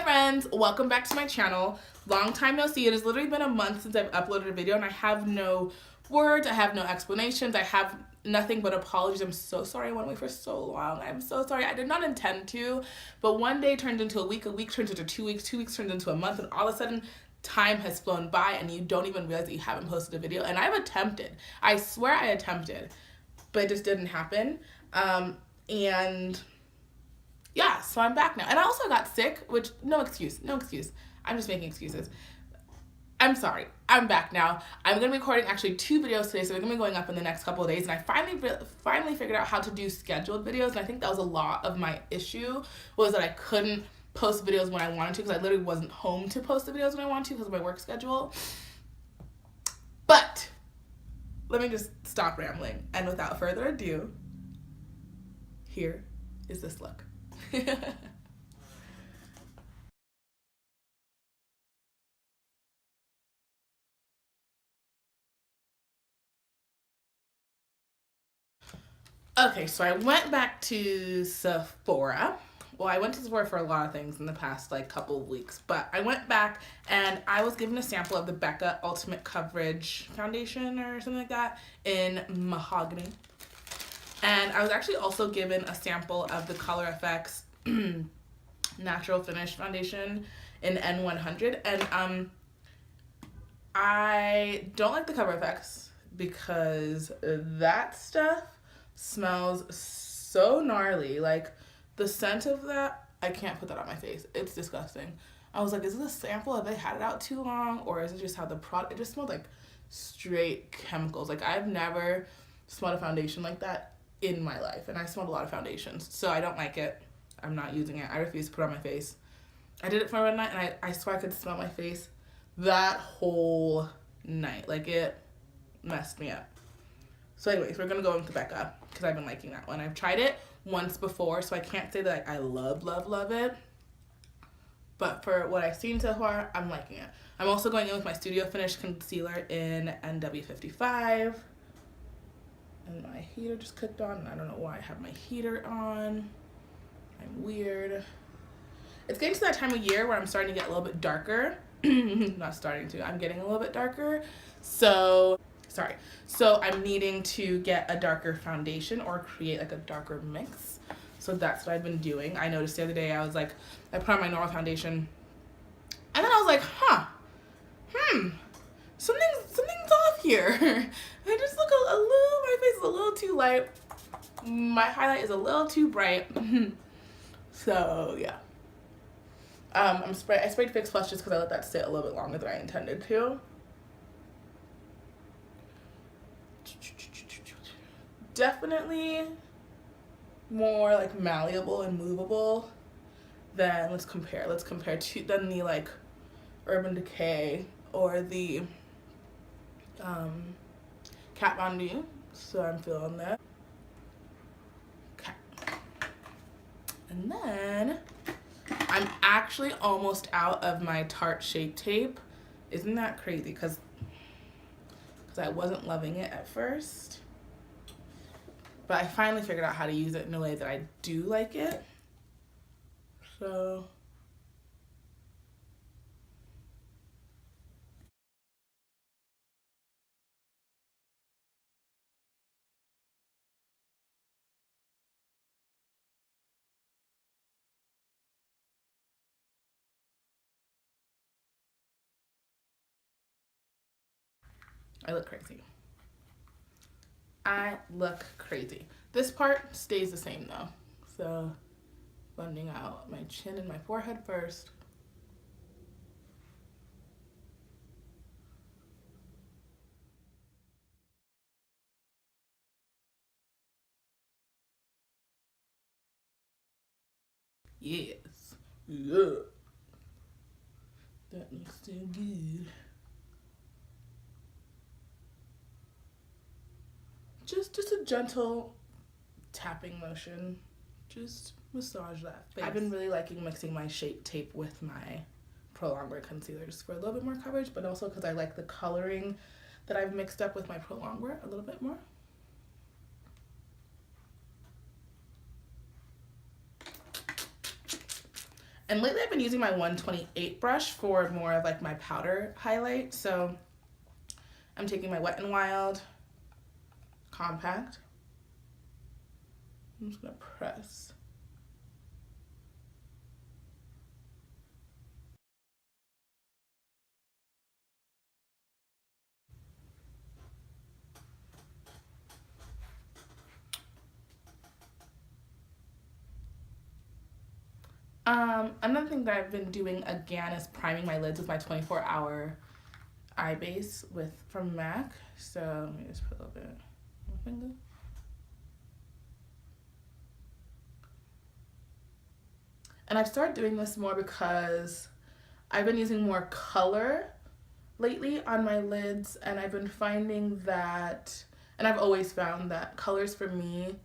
friends, welcome back to my channel. Long time no see. It has literally been a month since I've uploaded a video and I have no words, I have no explanations, I have nothing but apologies. I'm so sorry I went away for so long. I'm so sorry. I did not intend to, but one day turned into a week turns into 2 weeks, 2 weeks turns into a month, and all of a sudden time has flown by and you don't even realize that you haven't posted a video. And I've attempted. I swear I attempted, but it just didn't happen. And yeah, so I'm back now. And I also got sick, which, no excuse. I'm just making excuses. I'm sorry. I'm back now. I'm going to be recording actually 2 videos today, so they're going to be going up in the next couple of days. And I finally figured out how to do scheduled videos, and I think that was a lot of my issue, was that I couldn't post videos when I wanted to, because I literally wasn't home to post the videos when I wanted to because of my work schedule. But let me just stop rambling, and without further ado, here is this look. Okay, so I went back to Sephora. Well, I went to Sephora for a lot of things in the past couple of weeks, but I went back and I was given a sample of the Becca Ultimate Coverage Foundation or something like that in Mahogany. And I was actually also given a sample of the Color FX Natural Finish Foundation in N100. And I don't like the Cover FX because that stuff smells so gnarly. Like, the scent of that, I can't put that on my face. It's disgusting. I was like, is this a sample? Have they had it out too long? Or is it just how the product, it just smelled like straight chemicals. Like, I've never smelled a foundation like that in my life. And I smelled a lot of foundations. So I don't like it. I'm not using it. I refuse to put it on my face. I did it for one night and I swear I could smell my face that whole night. Like, it messed me up. So anyways, we're going to go into Becca because I've been liking that one. I've tried it once before, so I can't say that I love it. But for what I've seen so far, I'm liking it. I'm also going in with my Studio Finish Concealer in NW55. And my heater just clicked on, and I don't know why I have my heater on. I'm weird. It's getting to that time of year where I'm starting to get a little bit darker. Not starting to. I'm getting a little bit darker. So I'm needing to get a darker foundation or create like a darker mix. So that's what I've been doing. I noticed the other day I put on my normal foundation and then I was like, something's off here. I just look my face is a little too light. My highlight is a little too bright. So yeah. I sprayed Fix Plus just because I let that sit a little bit longer than I intended to. Definitely more like malleable and movable than let's compare to the Urban Decay or the Kat Von D. So I'm feeling that. Okay. And then I'm actually almost out of my Tarte Shape Tape. Isn't that crazy? Because I wasn't loving it at first. But I finally figured out how to use it in a way that I do like it. So I look crazy. I look crazy. This part stays the same though. So blending out my chin and my forehead first. Yes. Yeah. That looks so good. Just a gentle tapping motion. Just massage that face. I've been really liking mixing my Shape Tape with my Prolong concealer just for a little bit more coverage, but also because I like the coloring that I've mixed up with my Prolong a little bit more. And lately I've been using my 128 brush for more of like my powder highlight. So I'm taking my Wet n Wild compact. I'm just gonna press. Another thing that I've been doing again is priming my lids with my 24-hour eye base from MAC. So let me just put a little bit on my finger. And I've started doing this more because I've been using more color lately on my lids, and I've been finding that, and I've always found that colors for me,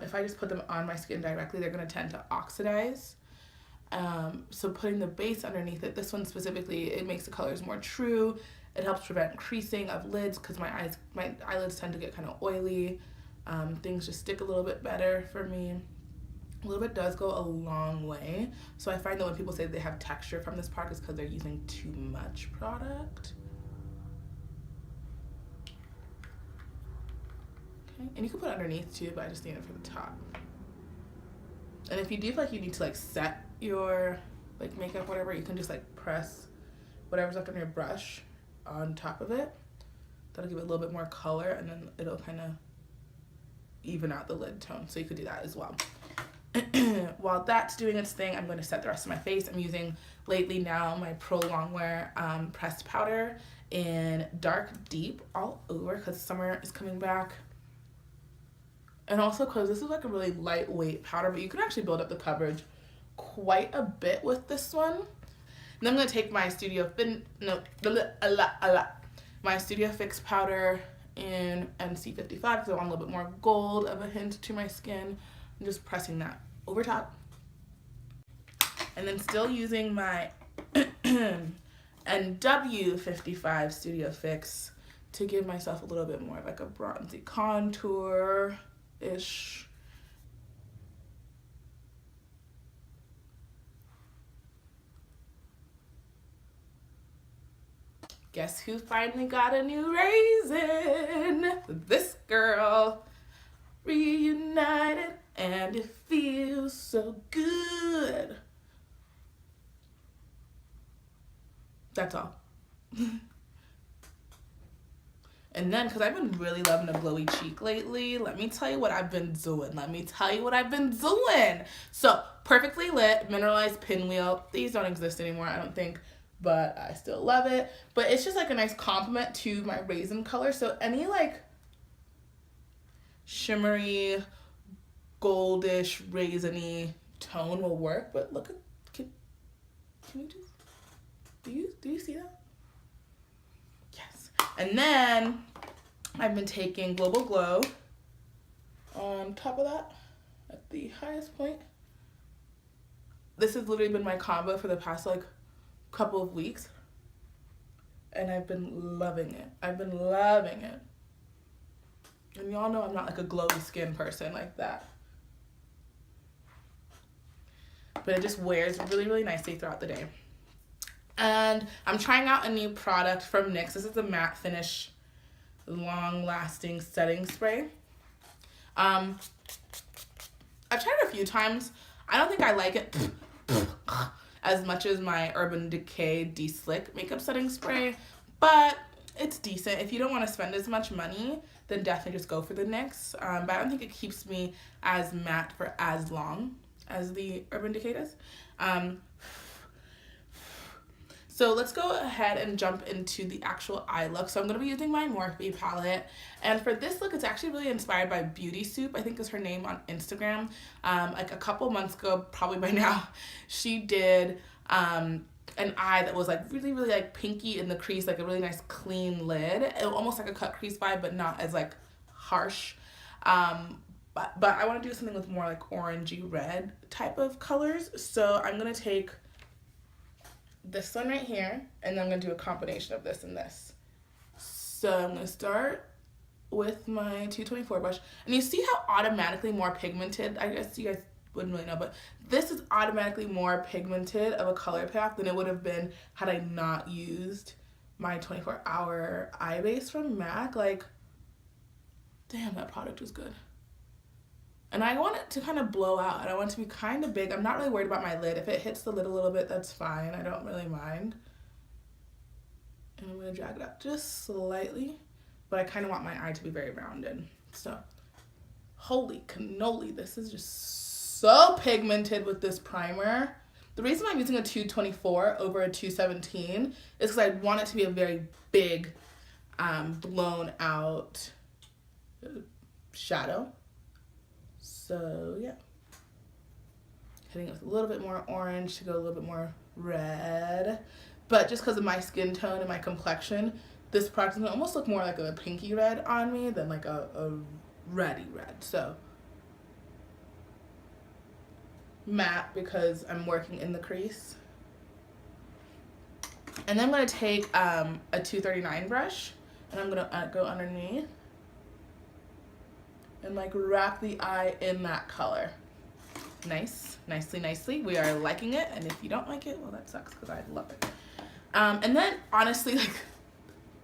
if I just put them on my skin directly, they're going to tend to oxidize. So putting the base underneath it, this one specifically, it makes the colors more true. It helps prevent creasing of lids because my eyelids tend to get kind of oily. Things just stick a little bit better for me. A little bit does go a long way. So I find that when people say they have texture from this product, it's because they're using too much product. Okay, and you can put it underneath too, but I just need it for the top. And if you do feel like you need to like set your like makeup, whatever, you can just like press whatever's left on your brush on top of it. That'll give it a little bit more color, and then it'll kind of even out the lid tone. So you could do that as well. While that's doing its thing, I'm going to set the rest of my face. I'm using lately now my Prolong Wear pressed powder in dark deep all over because summer is coming back. And also because this is like a really lightweight powder, but you can actually build up the coverage quite a bit with this one. And then I'm going to take my my Studio Fix powder in NC55 because I want a little bit more gold of a hint to my skin. I'm just pressing that over top. And then still using my NW55 Studio Fix to give myself a little bit more of like a bronzy contour-ish. Guess who finally got a new raisin? This girl. Reunited, and it feels so good. That's all. And then, because I've been really loving a glowy cheek lately, let me tell you what I've been doing. So, Perfectly Lit Mineralized Pinwheel. These don't exist anymore, I don't think, but I still love it. But it's just like a nice complement to my raisin color. So any like shimmery, goldish, raisiny tone will work. But look at, can you just, do you see that? Yes. And then I've been taking Global Glow on top of that at the highest point. This has literally been my combo for the past like couple of weeks, and I've been loving it. And y'all know I'm not like a glowy skin person like that. But it just wears really, really nicely throughout the day. And I'm trying out a new product from NYX. This is a matte finish, long-lasting setting spray. I've tried it a few times. I don't think I like it as much as my Urban Decay De-Slick makeup setting spray, but it's decent. If you don't want to spend as much money, then definitely just go for the NYX. But I don't think it keeps me as matte for as long as the Urban Decay does. So let's go ahead and jump into the actual eye look. So I'm going to be using my Morphe palette. And for this look, it's actually really inspired by Beauty Soup, I think is her name on Instagram. Like a couple months ago, probably by now, she did an eye that was like really, really like pinky in the crease, like a really nice clean lid. Almost like a cut crease vibe, but not as like harsh. But I want to do something with more like orangey red type of colors. So I'm going to take this one right here, and then I'm going to do a combination of this and this. So I'm going to start with my 224 brush. And you see how automatically more pigmented, I guess you guys wouldn't really know, but this is automatically more pigmented of a color pack than it would have been had I not used my 24-hour eye base from MAC. Like, damn, that product is good. And I want it to kind of blow out, and I want it to be kind of big. I'm not really worried about my lid. If it hits the lid a little bit, that's fine. I don't really mind. And I'm going to drag it up just slightly, but I kind of want my eye to be very rounded. So, holy cannoli, this is just so pigmented with this primer. The reason I'm using a 224 over a 217 is because I want it to be a very big, blown out shadow. So yeah, hitting it with a little bit more orange to go a little bit more red. But just because of my skin tone and my complexion, this product is gonna almost look more like a pinky red on me than like a reddy red. So matte because I'm working in the crease. And then I'm gonna take a 239 brush, and I'm gonna go underneath and like wrap the eye in that color. Nice, nicely. We are liking it, and if you don't like it, well, that sucks because I love it. And then honestly, like,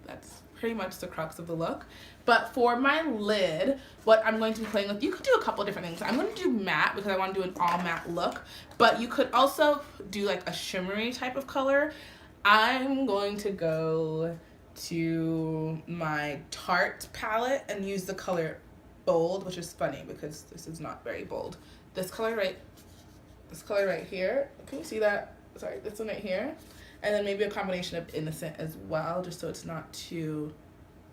that's pretty much the crux of the look. But for my lid, what I'm going to be playing with, you could do a couple different things. I'm going to do matte because I want to do an all matte look, but you could also do like a shimmery type of color. I'm going to go to my Tarte palette and use the color Bold, which is funny because this is not very bold. This color right here, can you see that? Sorry, this one right here. And then maybe a combination of Innocent as well, just so it's not too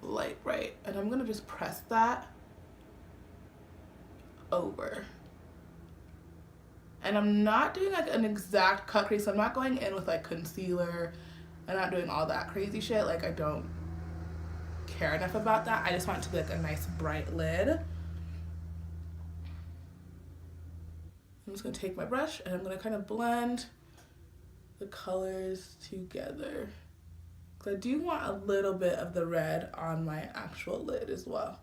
light bright. And I'm gonna just press that over. And I'm not doing like an exact cut crease. I'm not going in with like concealer. I'm not doing all that crazy shit. Like, I don't care enough about that. I just want it to be like a nice bright lid. I'm just gonna take my brush and I'm gonna kind of blend the colors together, because I do want a little bit of the red on my actual lid as well.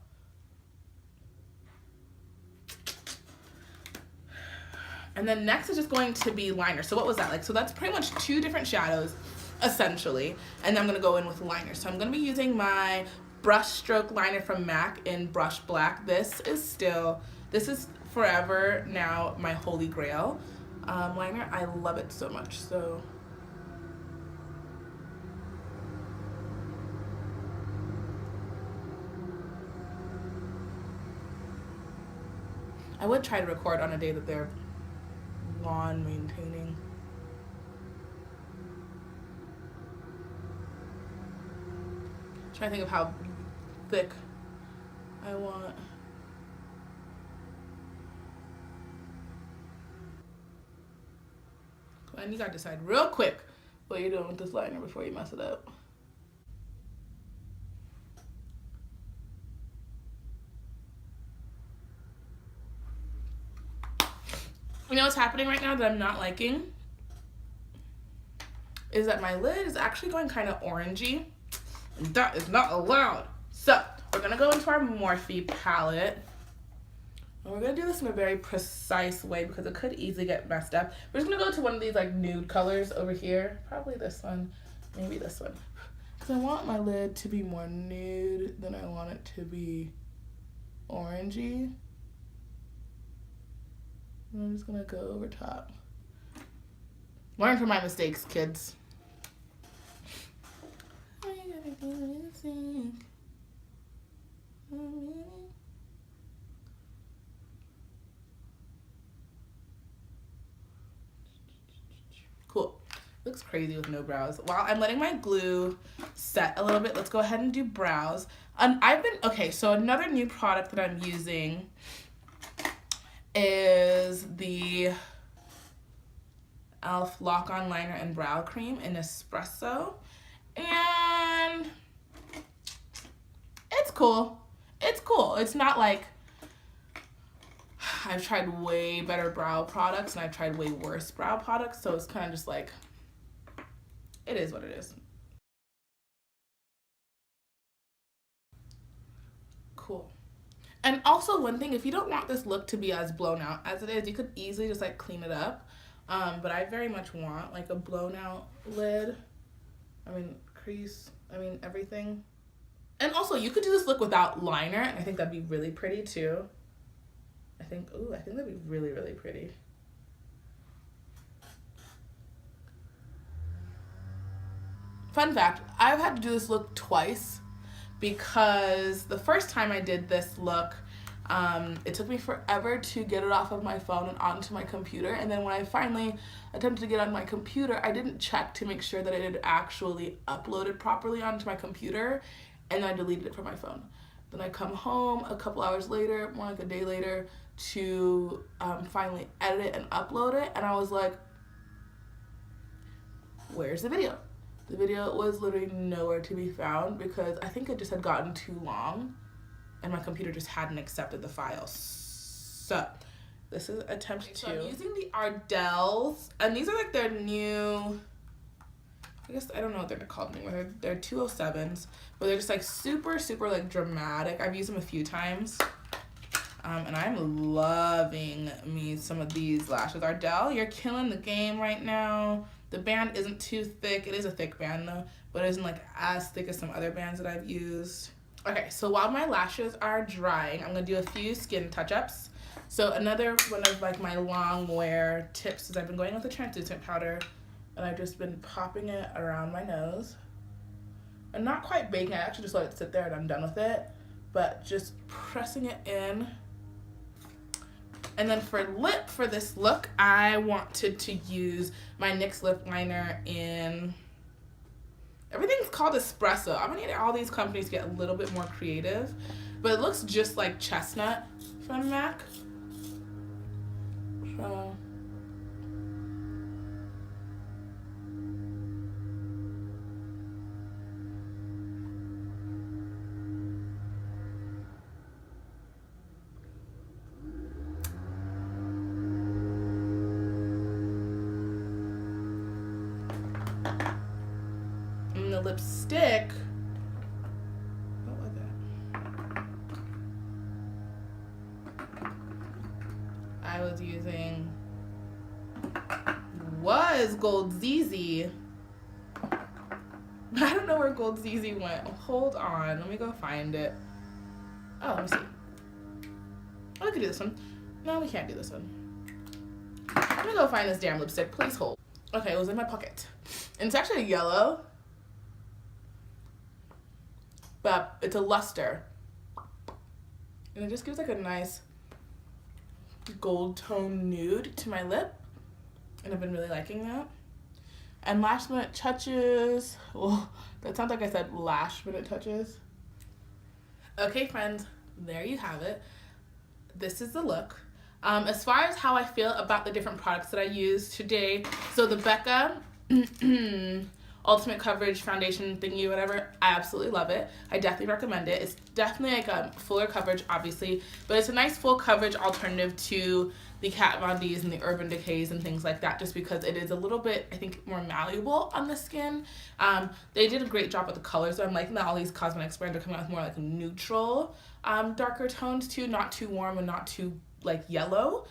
And then next is just going to be liner. So what was that like? So that's pretty much two different shadows essentially, and then I'm gonna go in with liner. So I'm gonna be using my Brushstroke liner from MAC in Brushblack. This is forever now my holy grail liner. I love it so much. So I would try to record on a day that they're lawn maintaining. Trying to think of how thick I want. And you gotta decide real quick what you're doing with this liner before you mess it up. You know what's happening right now that I'm not liking? Is that my lid is actually going kind of orangey. And that is not allowed. So we're gonna go into our Morphe palette. And we're gonna do this in a very precise way because it could easily get messed up. We're just gonna go to one of these like nude colors over here. Probably this one, maybe this one. Because I want my lid to be more nude than I want it to be orangey. And I'm just gonna go over top. Learn from my mistakes, kids. Cool. Looks crazy with no brows. While I'm letting my glue set a little bit, let's go ahead and do brows. So another new product that I'm using is the e.l.f. Lock On Liner and Brow Cream in Espresso. And it's cool. It's cool. It's not like I've tried way better brow products and I've tried way worse brow products, so it's kind of just like, it is what it is. Cool. And also one thing, if you don't want this look to be as blown out as it is, you could easily just like clean it up. But I very much want like a blown out lid. I mean, crease, I mean, everything. And also you could do this look without liner, and I think that'd be really pretty too. I think that'd be really, really pretty. Fun fact, I've had to do this look twice because the first time I did this look, it took me forever to get it off of my phone and onto my computer. And then when I finally attempted to get on my computer, I didn't check to make sure that it had actually uploaded properly onto my computer, and then I deleted it from my phone. Then I come home a couple hours later, more like a day later, to finally edit it and upload it. And I was like, where's the video? The video was literally nowhere to be found because I think it just had gotten too long and my computer just hadn't accepted the file. So this is attempt 2. So I'm using the Ardells, and these are like their new, I guess, I don't know what they're called anymore. They're 207s, but they're just like super, super like dramatic. I've used them a few times. And I'm loving me some of these lashes. Ardell, you're killing the game right now. The band isn't too thick. It is a thick band though, but it isn't like as thick as some other bands that I've used. Okay, so while my lashes are drying, I'm gonna do a few skin touch-ups. So another one of like my long wear tips is I've been going with a translucent powder, and I've just been popping it around my nose. And not quite baking, I actually just let it sit there and I'm done with it, but just pressing it in. And then for this look, I wanted to use my NYX lip liner in, everything's called Espresso. I'm gonna need all these companies to get a little bit more creative, but it looks just like Chestnut from MAC. So the lipstick, what was that? I was using Gold Xixi. I don't know where Gold Xixi went. Hold on, let me go find it. Oh, let me see. Oh, we could do this one. No, we can't do this one. Let me go find this damn lipstick. Please hold. Okay, it was in my pocket. And it's actually a yellow, but it's a luster, and it just gives like a nice gold tone nude to my lip, and I've been really liking that. And last minute touches, well, that sounds like I said lash minute touches. Okay friends, there you have it. This is the look. As far as how I feel about the different products that I use today, so the Becca Ultimate Coverage Foundation thingy, whatever, I absolutely love it. I definitely recommend it. It's definitely like a fuller coverage, obviously, but it's a nice full coverage alternative to the Kat Von D's and the Urban Decays and things like that, just because it is a little bit, I think, more malleable on the skin. They did a great job with the colors, so I'm liking that all these cosmetics brands are coming out with more like neutral, darker tones too, not too warm and not too like yellow.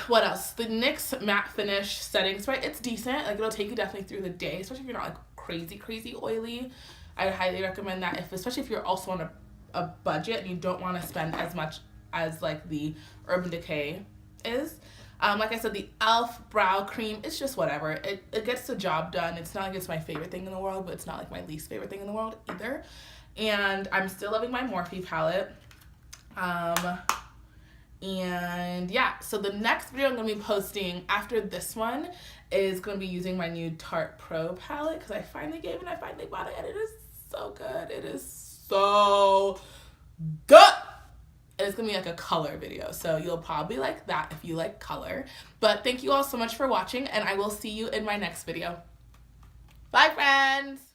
What else? The NYX matte finish setting spray, it's decent. Like, it'll take you definitely through the day, especially if you're not like crazy oily. I highly recommend that, especially if you're also on a budget and you don't want to spend as much as like the Urban Decay is. Like I said, the e.l.f. brow cream, it's just whatever. It gets the job done. It's not like it's my favorite thing in the world, but it's not like my least favorite thing in the world either. And I'm still loving my Morphe palette. And yeah, so the next video I'm going to be posting after this one is going to be using my new Tarte Pro palette, because I finally gave it and I finally bought it, and it is so good. It is so good. And it's going to be like a color video, so you'll probably like that if you like color. But thank you all so much for watching, and I will see you in my next video. Bye, friends!